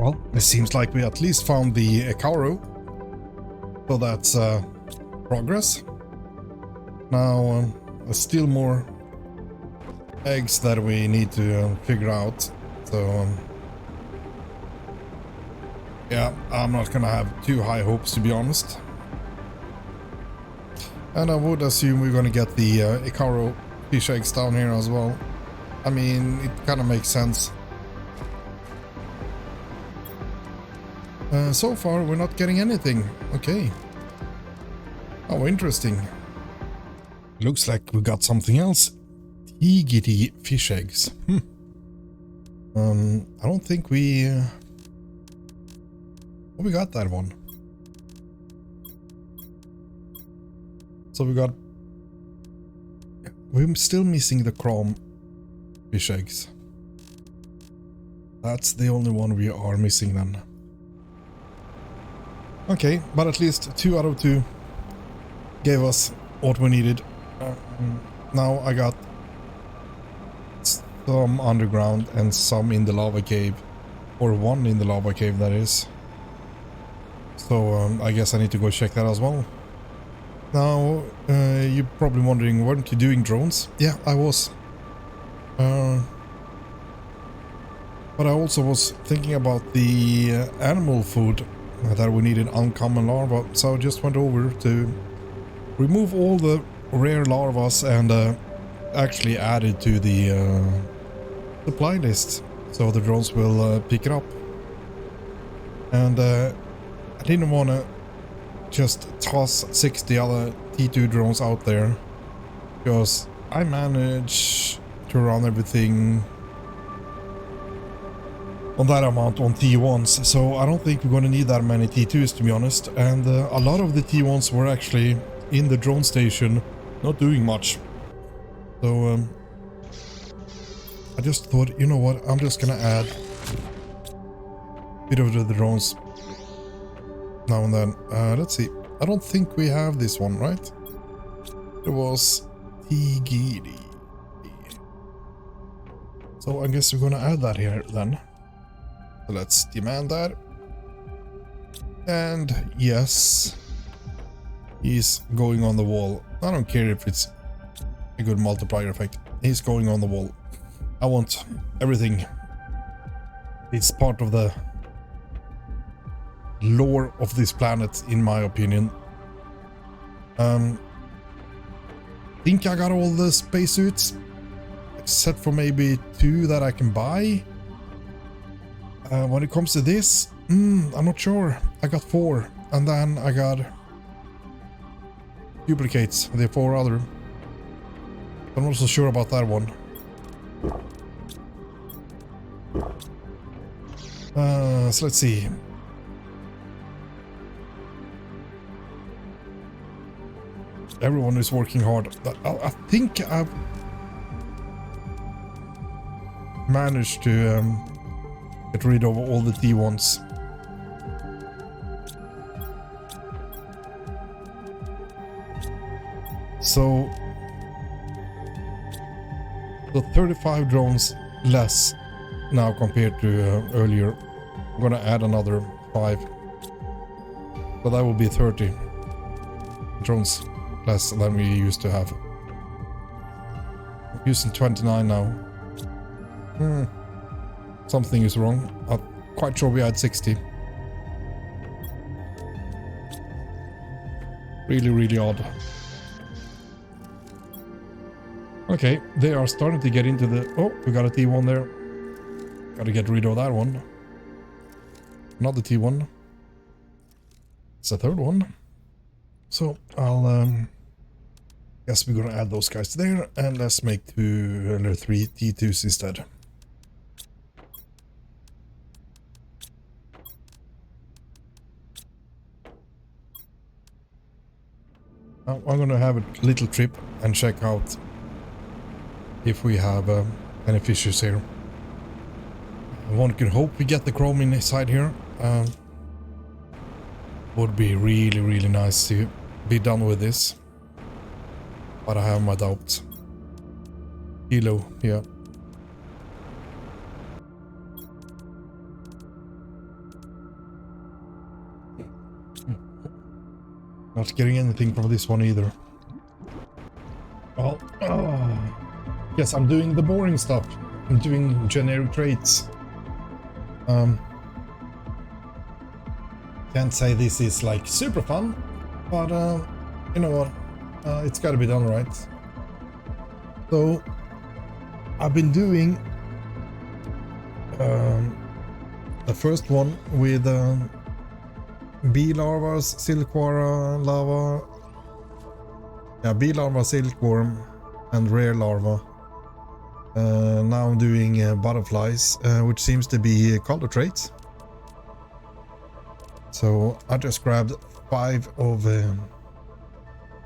Well, it seems like we at least found the Ekauro. So that's progress. Now, there's still more eggs that we need to figure out. So, yeah, I'm not gonna have too high hopes, to be honest. And I would assume we're gonna get the Ekauro fish eggs down here as well. I mean, it kind of makes sense. So far, we're not getting anything. Okay. Oh, interesting. Looks like we got something else. Tigity fish eggs. I don't think we... oh, we got that one. So we got... we're still missing the chrome fish eggs. That's the only one we are missing then. Okay, but at least 2 out of 2 gave us what we needed. Now I got some underground and some in the lava cave. Or one in the lava cave, that is. So I guess I need to go check that as well. Now, you're probably wondering, weren't you doing drones? Yeah, I was. But I also was thinking about the animal food that we needed uncommon larvae, so I just went over to remove all the rare larvas and actually add it to the supply list, so the drones will pick it up. And I didn't want to just toss 60 other T2 drones out there, because I managed to run everything on that amount on T1s, so I don't think we're going to need that many T2s, to be honest. And a lot of the T1s were actually in the drone station, not doing much. So I just thought, you know what, I'm just gonna add a bit of the drones now and then. Let's see, I don't think we have this one, right? It was Tigiri. So I guess we're gonna add that here then. So let's demand that. And yes, he's going on the wall. I don't care if it's a good multiplier effect. He's going on the wall. I want everything. It's part of the lore of this planet, in my opinion. Think I got all the spacesuits, except for maybe 2 that I can buy. When it comes to this, I'm not sure. I got 4, and then I got duplicates, the 4 other. I'm not so sure about that one. So let's see. Everyone is working hard. I think I've managed to get rid of all the T1s. So 35 drones less now compared to earlier. I'm gonna add another 5, but that will be 30 drones less than we used to have. I'm using 29 now. Something is wrong. I'm quite sure we had 60. Really odd. Okay, they are starting to get into the... oh, we got a T1 there. Gotta get rid of that one. Another T1. It's a 3rd one. So I'll guess we're gonna add those guys there, and let's make 2 or 3 T2s instead. I'm gonna have a little trip and check out if we have any fishes here. One can hope we get the chrome inside here. Would be really nice to be done with this, but I have my doubts. Kilo, yeah. Not getting anything from this one either. Well, yes, I'm doing the boring stuff. I'm doing generic traits. Can't say this is like super fun, but you know what? It's gotta be done right. So I've been doing the first one with bee larvas, silkworm lava, bee larva, silkworm, and rare larva. Now I'm doing butterflies, which seems to be color traits. So I just grabbed 5 of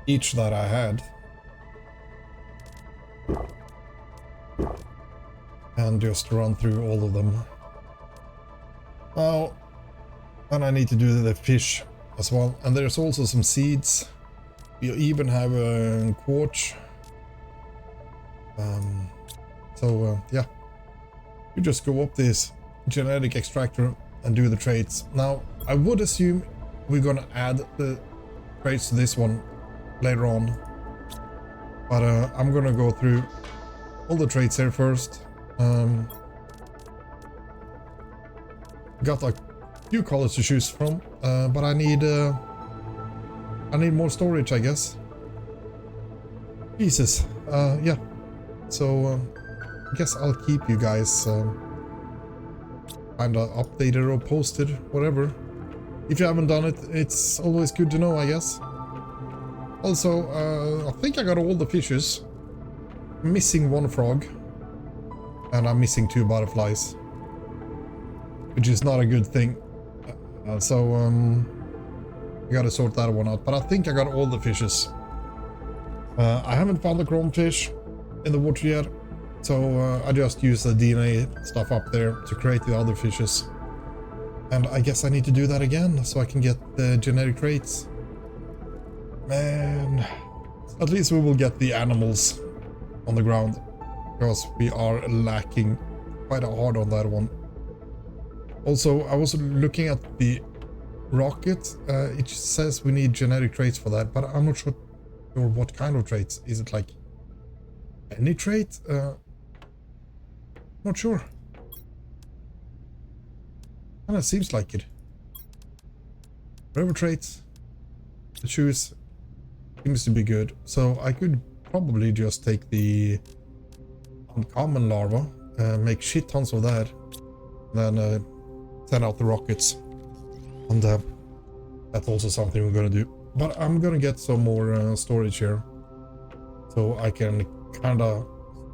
each that I had. And just run through all of them. Now, and I need to do the fish as well. And there's also some seeds. We even have a quartz. Yeah. You just go up this genetic extractor and do the traits. Now, I would assume we're gonna add the traits to this one later on. But I'm gonna go through all the traits here first. Got a few colors to choose from, but I need more storage, I guess. Jesus, yeah. So I guess I'll keep you guys kinda updated or posted, whatever. If you haven't done it, it's always good to know, I guess. Also, I think I got all the fishes. I'm missing 1 frog. And I'm missing 2 butterflies. Which is not a good thing. I gotta sort that one out. But I think I got all the fishes. I haven't found the chrome fish in the water yet. So I just use the DNA stuff up there to create the other fishes. And I guess I need to do that again so I can get the genetic traits. Man. At least we will get the animals on the ground. Because we are lacking quite hard on that one. Also, I was looking at the rocket. It says we need genetic traits for that, but I'm not sure what kind of traits. Is it like any trait? Not sure. Kinda seems like it. Whatever traits to choose seems to be good. So I could probably just take the uncommon larva, make shit tons of that, then send out the rockets. And that's also something we're gonna do. But I'm gonna get some more storage here, so I can kinda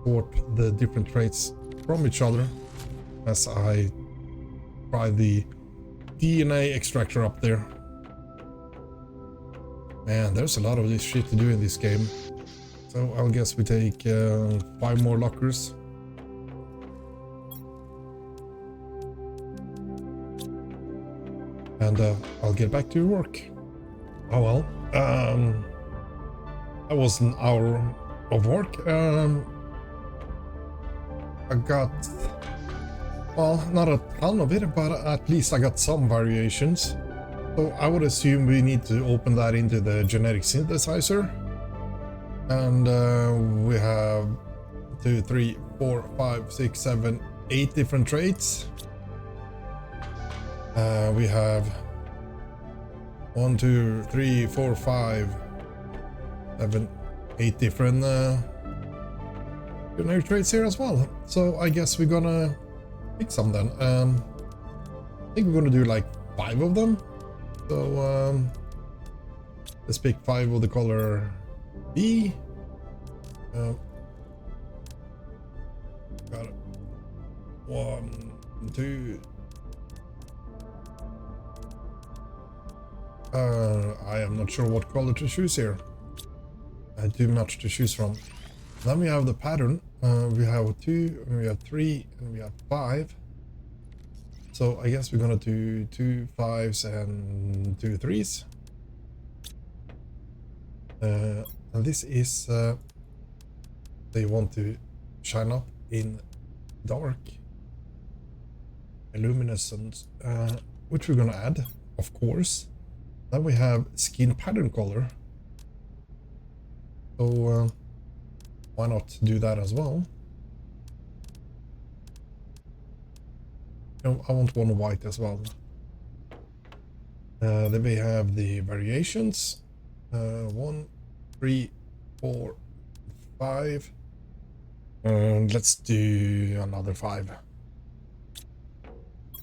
sort the different traits from each other as I try the DNA extractor up there. Man, there's a lot of this shit to do in this game. So I guess we take 5 more lockers. And I'll get back to work. Oh well. That was an hour of work. I got, well, not a ton of it, but at least I got some variations. So I would assume we need to open that into the genetic synthesizer. And we have 2, 3, 4, 5, 6, 7, 8 different traits. We have 1, 2, 3, 4, 5, 7, 8 different generic traits here as well. So I guess we're gonna pick some then. I think we're gonna do like 5 of them. So let's pick 5 of the color B. Got it. 1, 2. I am not sure what color to choose here. I have too much to choose from. Then we have the pattern. We have 2, and we have 3, and we have 5. So I guess we're gonna do 2 5s and 2 3s. And this is they want to shine up in dark illuminescence, which we're gonna add, of course. Then we have skin pattern color. So why not do that as well? No, I want one white as well. Then we have the variations. 1, 3, 4, 5. And let's do another 5.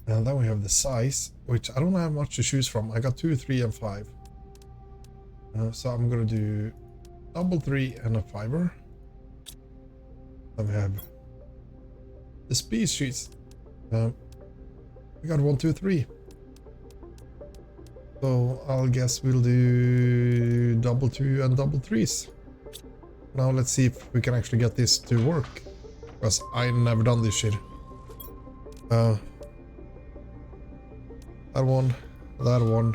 And then we have the size, which I don't have much to choose from. I got 2, 3, and 5. So I'm gonna do double 3 and a 5er. Then we have the species. We got 1, 2, 3. So I'll guess we'll do double 2 and double 3s. Now let's see if we can actually get this to work, because I never done this shit. That one, that one.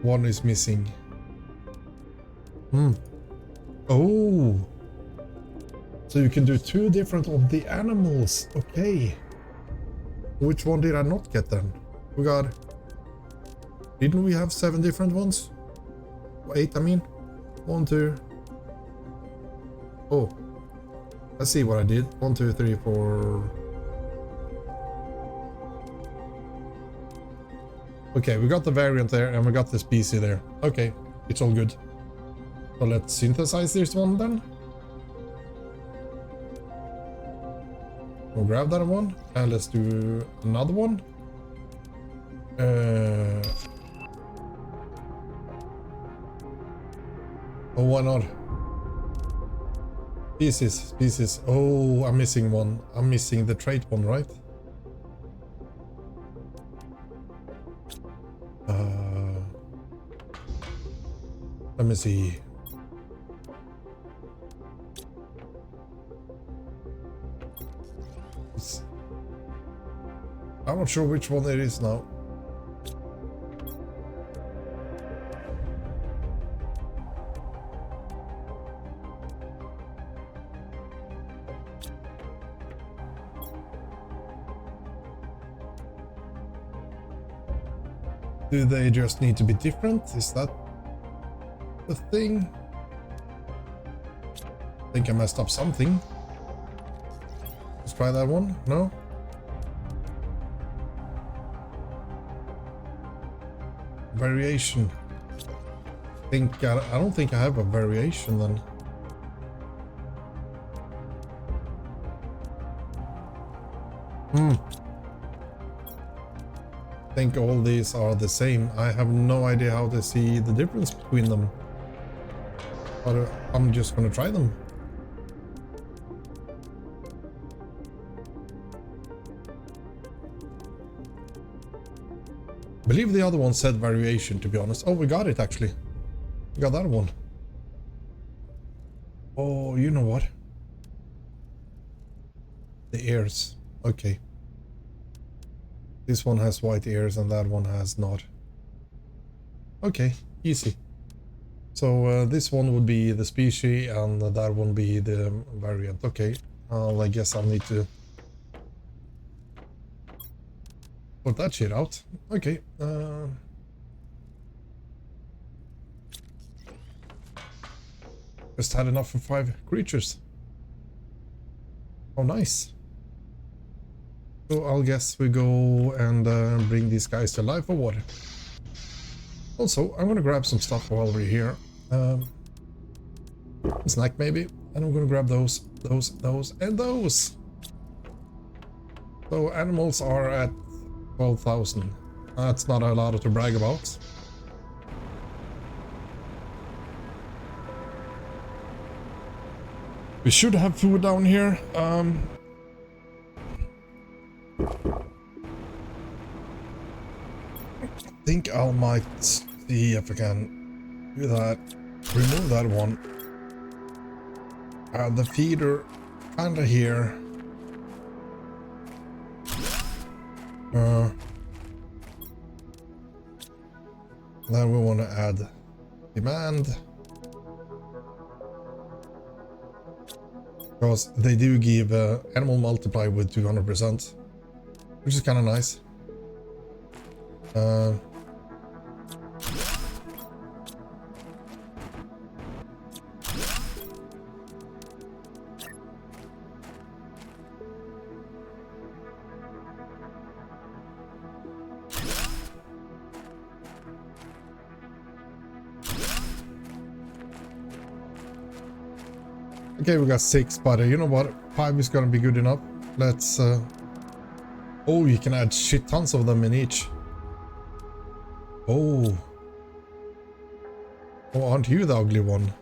One is missing. Oh. So you can do 2 different of the animals. Okay. Which one did I not get then? We got... Didn't we have 7 different ones? 8, I mean. 1, 2. Oh. Let's see what I did. 1, 2, 3, 4. Okay, we got the variant there and we got the species there. Okay, it's all good. So let's synthesize this one then. We'll grab that one and let's do another one. Oh, why not? Species. Oh, I'm missing one. I'm missing the trait one, right? Let me see. I'm not sure which one it is now. Do they just need to be different? Is that the thing? I think I messed up something. Let's try that one. No? Variation. I don't think I have a variation then. I think all these are the same. I have no idea how to see the difference between them. But I'm just gonna try them. I believe the other one said variation, to be honest. Oh, we got it actually. We got that one. Oh, you know what? The ears. Okay. This one has white ears and that one has not. Okay, easy. So this one would be the species and that one be the variant. Okay, I guess I'll need to put that shit out. Okay. Just had enough for 5 creatures. Oh, nice. So I'll guess we go and bring these guys to life or what? Also, I'm gonna grab some stuff while we're here. Snack maybe. And I'm gonna grab those, and those. So animals are at 12,000. That's not a lot to brag about. We should have food down here. I think I might see if I can do that. Remove that one. Add the feeder kinda here. Then we want to add demand. Because they do give animal multiply with 200%, which is kind of nice. Okay, we got 6, but you know what? 5 is gonna be good enough. Let's... Oh, you can add shit tons of them in each. Oh. Oh, aren't you the ugly one?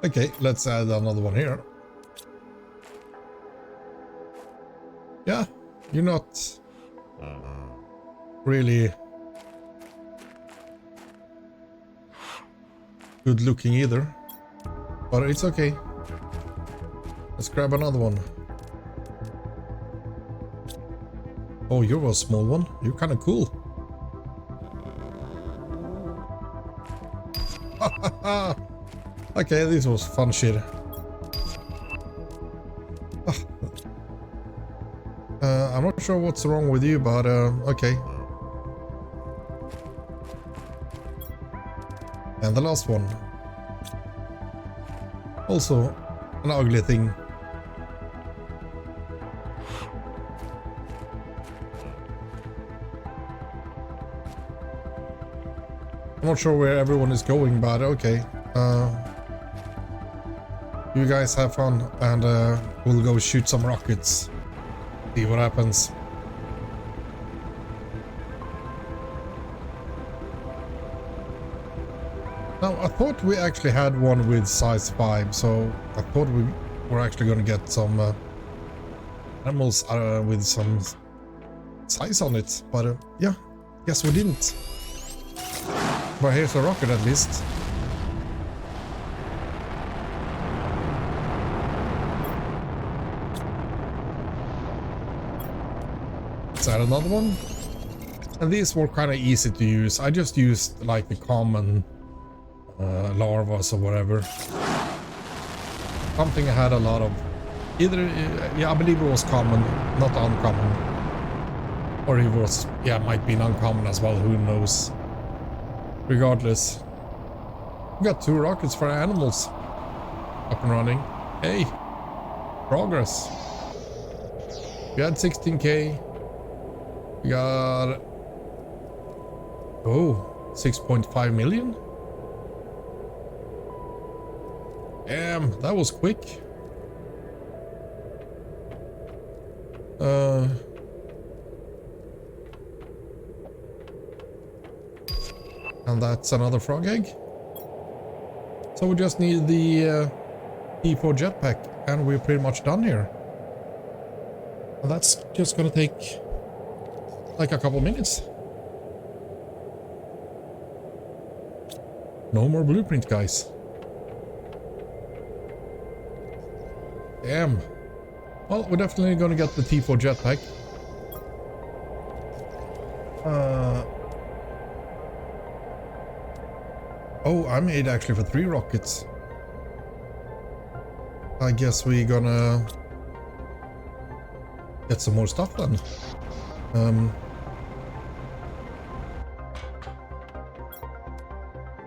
Okay, let's add another one here. Yeah, you're not really good looking either, but it's okay. Let's grab another one. Oh, you're a small one. You're kind of cool. Okay, this was fun shit. I'm not sure what's wrong with you, but okay. And the last one. Also an ugly thing. I'm not sure where everyone is going, but okay. You guys have fun, and we'll go shoot some rockets. See what happens. Now, I thought we actually had one with size 5, so I thought we were actually going to get some animals with some size on it, but yeah, guess we didn't. But here's a rocket at least. Let's add another one. And these were kind of easy to use. I just used like the common larvas or whatever. Something I had a lot of. Either, yeah, I believe it was common, not uncommon. Or it was, yeah, might be uncommon as well, who knows. Regardless. We got 2 rockets for animals up and running. Hey, progress. We had 16k. We got... Oh, 6.5 million? Damn, that was quick. And that's another frog egg. So we just need the T4 jetpack and we're pretty much done here. And that's just gonna take like a couple minutes. No more blueprint, guys. Damn. Well, we're definitely gonna get the T4 jetpack. Oh, I made actually for 3 rockets. I guess we're gonna get some more stuff then.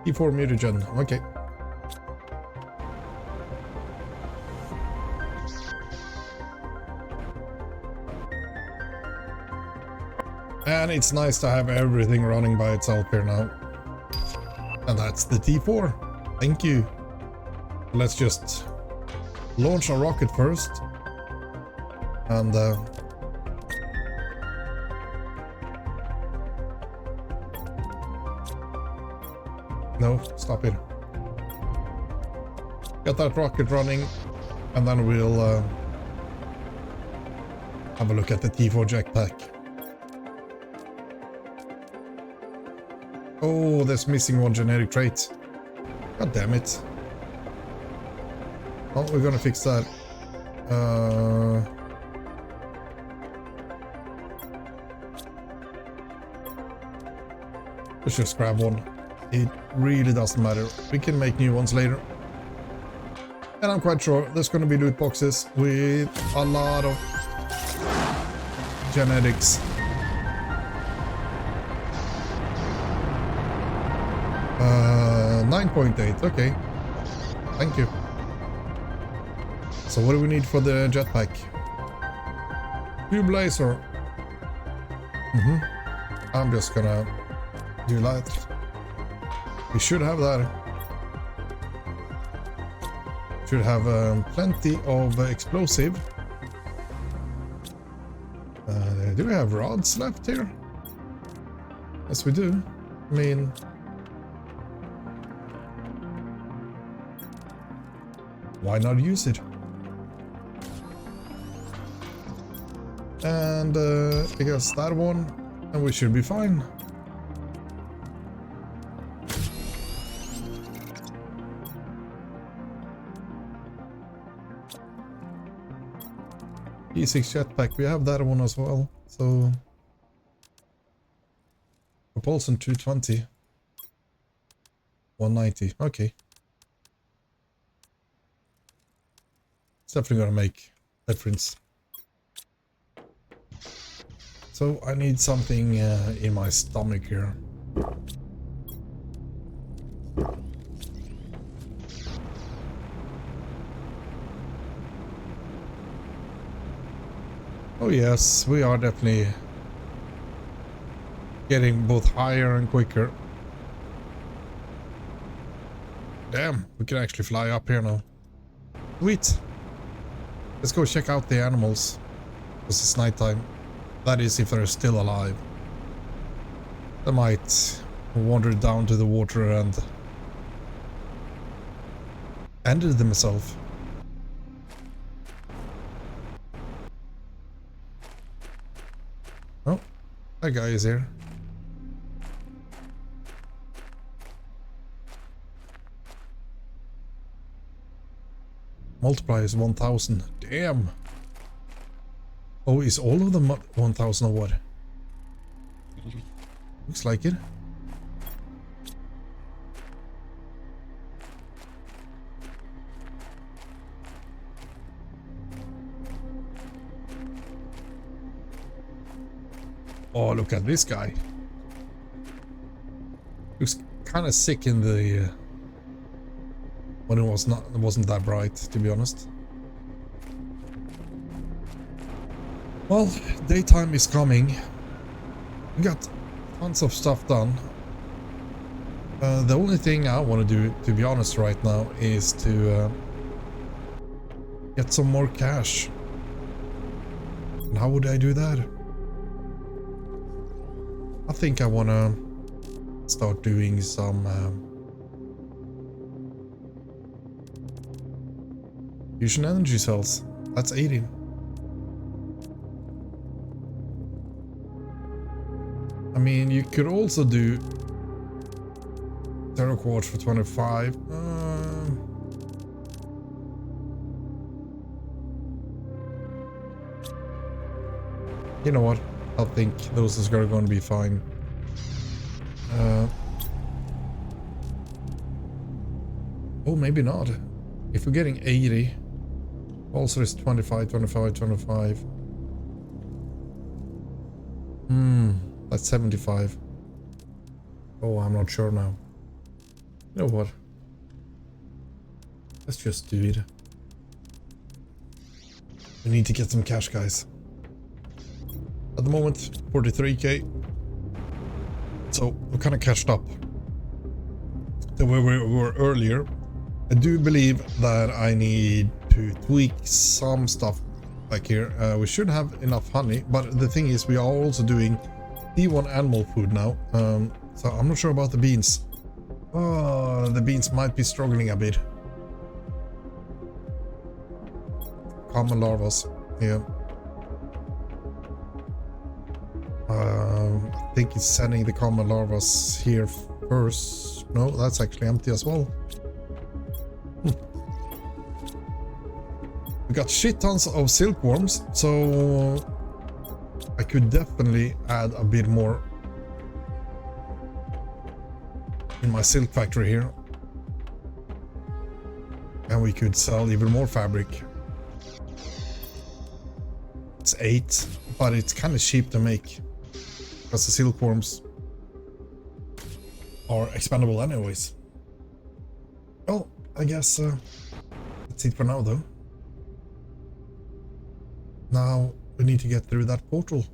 T4 mutagen, okay. And it's nice to have everything running by itself here now. And that's the T4. Thank you. Let's just launch a rocket first. And no, stop it. Get that rocket running, and then we'll have a look at the T4 jetpack. Oh, there's missing one genetic trait. God damn it. Well, we're gonna fix that. Let's just grab one. It really doesn't matter. We can make new ones later. And I'm quite sure there's going to be loot boxes with a lot of genetics. 9.8, okay. Thank you. So what do we need for the jetpack? Tube laser. I'm just gonna do that. We should have that. Should have plenty of explosive. Do we have rods left here? Yes, we do. I mean, why not use it? And I guess that one, and we should be fine. E6 jetpack, we have that one as well. So propulsion 220, 190. Okay, it's definitely gonna make a difference. So I need something in my stomach here. Oh yes, we are definitely getting both higher and quicker. Damn, we can actually fly up here now. Sweet. Let's go check out the animals. Because it's nighttime. That is, if they're still alive. They might wander down to the water and ended themselves. Oh, that guy is here. Multiply is 1000. Damn. Oh, is all of them 1000 or what? Looks like it. Oh, look at this guy. Looks kind of sick in the when it wasn't that bright, to be honest. Well, daytime is coming. We got tons of stuff done. The only thing I want to do, to be honest, right now is to get some more cash. And how would I do that? I think I want to start doing some fusion energy cells. That's 80. I mean, you could also do Terra quartz for 25. You know what? I think those is going to be fine. Oh, maybe not. If we're getting 80, also it's 25, 25, 25. That's 75. Oh, I'm not sure now. You know what? Let's just do it. We need to get some cash, guys. At the moment, 43k. So we're kind of catched up to where we were earlier. I do believe that I need to tweak some stuff back here. We should have enough honey, but the thing is we are also doing D1 animal food now. So I'm not sure about the beans. Oh, the beans might be struggling a bit. Common larvas, yeah. I think it's sending the common larvas here first. No, that's actually empty as well. We got shit tons of silkworms, so I could definitely add a bit more in my silk factory here. And we could sell even more fabric. It's 8, but it's kind of cheap to make because the silkworms are expandable anyways. Well, I guess that's it for now though. Now we need to get through that portal.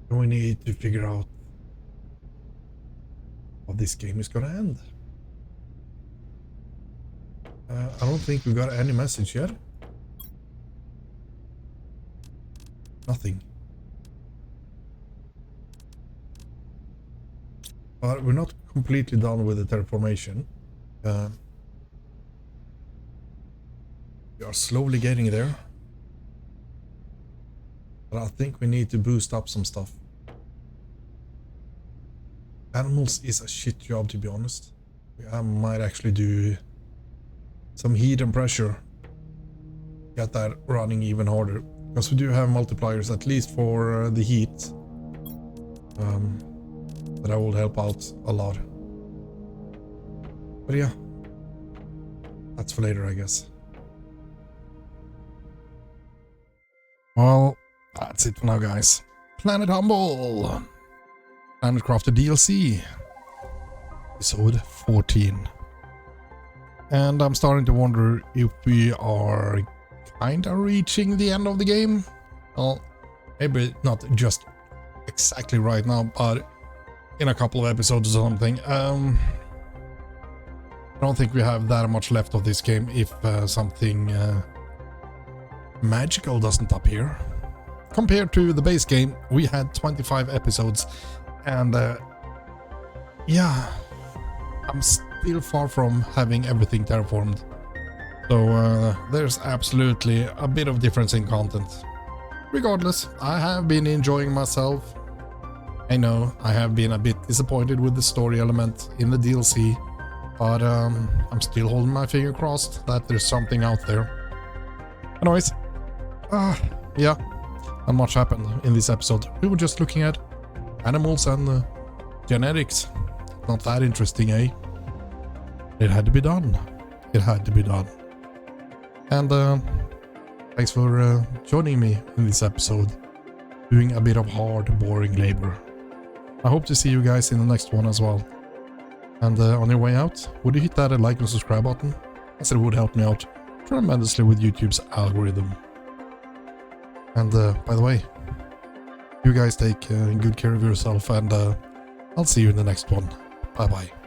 And we need to figure out how this game is gonna end. I don't think we got any message yet. Nothing. But we're not completely done with the terraformation. We are slowly getting there. But I think we need to boost up some stuff. Animals is a shit job, to be honest. I might actually do some heat and pressure. Get that running even harder. Because we do have multipliers, at least for the heat. That will help out a lot. But yeah. That's for later, I guess. Well, that's it for now, guys. Planet Humble! Planet Crafter DLC. Episode 14. And I'm starting to wonder if we are kinda reaching the end of the game. Well, maybe not just exactly right now, but in a couple of episodes or something. I don't think we have that much left of this game if something magical doesn't appear. Compared to the base game, we had 25 episodes, and yeah, I'm still far from having everything terraformed. So there's absolutely a bit of difference in content. Regardless, I have been enjoying myself. I know I have been a bit disappointed with the story element in the DLC, but I'm still holding my finger crossed that there's something out there. Anyways, yeah, not much happened in this episode. We were just looking at animals and genetics. Not that interesting, eh? It had to be done. It had to be done. And thanks for joining me in this episode, doing a bit of hard, boring labor. I hope to see you guys in the next one as well. And on your way out, would you hit that like and subscribe button, as it would help me out tremendously with YouTube's algorithm. And by the way, you guys take good care of yourself, and I'll see you in the next one. Bye bye.